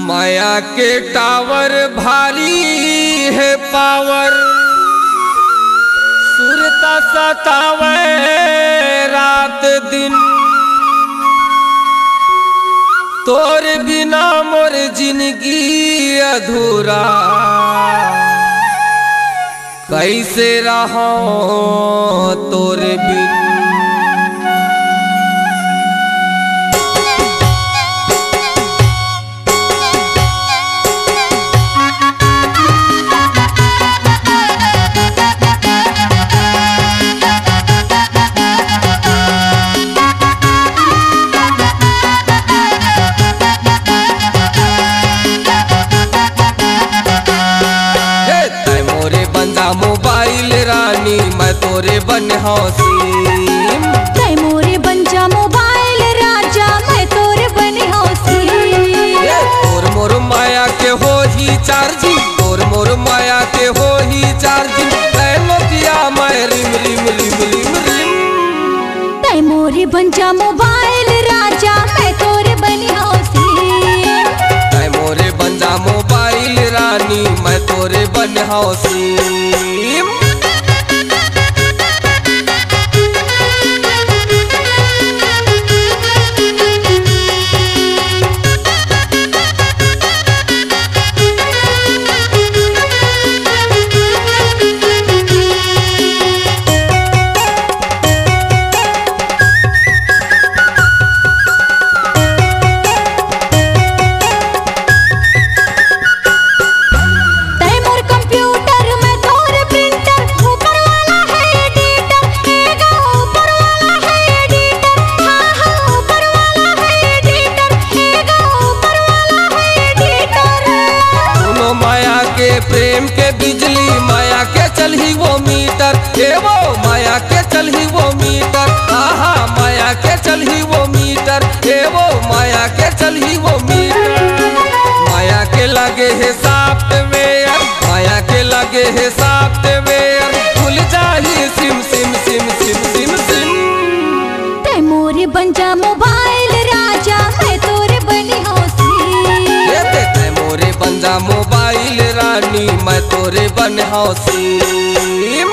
माया के टावर भारी है पावर, सुरता सतावे रात दिन। तोर बिना मोर जिंदगी अधूरा, कैसे रहो तोर बिन। मोबाइल रानी मैं तोरे बन हौसीम, तै मोरे बन जा मोबाइल राजा मैं तोरे बन हौसीम। तोर मोर माया के हो ही चार्जिंग, तोर मोर माया के हो ही चार्जिंग। तै नोकिया मैं रिम रिम रिम रिम रिम। तै मोरे बन जा मोबाइल राजा मैं तोरे बन हौसीम, तै मोरे बन जा मोबाइल रानी मैं तोरे बन हौसीम। प्रेम के बिजली माया के चलही वो मीटर, हे वो माया के चलही वो मीटर। आहा माया के चलही वो मीटर, हे वो माया के चलही वो मीटर। माया के लगे है सॉफ्टवेयर, माया के लगे है सॉफ्टवेयर। खुल जाही SIM SIM SIM SIM SIM SIM. तै मोरे बन जा मोबाइल राजा मैं तोरे बन हौसीम, तै मोरे बन जा मोबाइल रानी मैं तोरे बन हौसीम।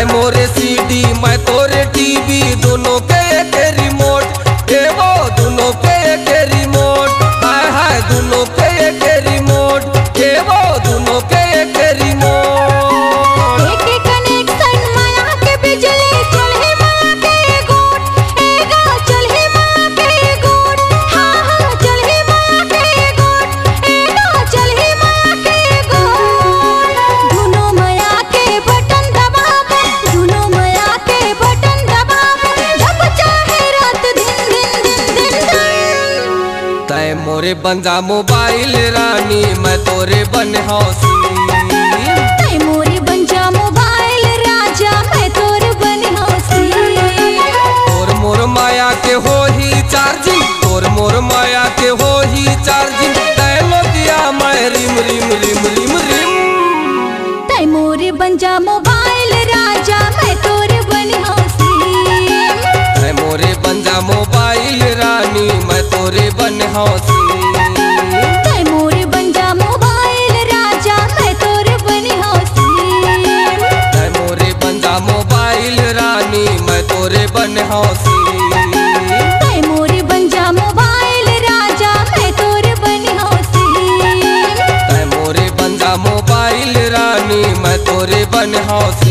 मोरे सीडी मैं तोरे टीवी, दोनों के एक रिमोट। हे वो दोनों के एक रिमोट, हाय हाय दोनों के एक रिमोट। हे वो दोनों के एक रिमोट। एक एक कनेक्शन माया के बिजली चलहे माया के गोट। एगा चलहे माया के गोट, हाँ हाँ चलहे माया के गोट। एगा चलहे माया के गोट। दोनों माया के बटन दबावे, दोनों माया के बटन दबावे। जब चाहे रात दिन दिन दिन दिन दिन। तै मोरे बन जा मोबाइल रानी मैं तोरे बन हौसीम, तै मोरे बन जा मोबाइल राजा मैं तोरे बन हौसीम। तोर मोर माया के हो ही चार्जिंग, तोर मोर माया के हो ही चार्जिंग। तै नोकिया मैं रिम रिम रिम रिम रिम। तै मोरे बन जा मोबाइल राजा मैं तोरे बन हौसीम, तै मोरे बन जा मोबाइल रानी मैं तोरे बन हौसीम। तै मोरे बन जा मोबाइल राजा मैं तोरे बन हौसीम, तै मोरे बन जा मोबाइल रानी मैं तोरे बन हौसीम। तै मोरे बन जा मोबाइल राजा मैं तोरे बन हौसीम, तै मोरे बन जा मोबाइल रानी मैं तोरे बन हौसीम।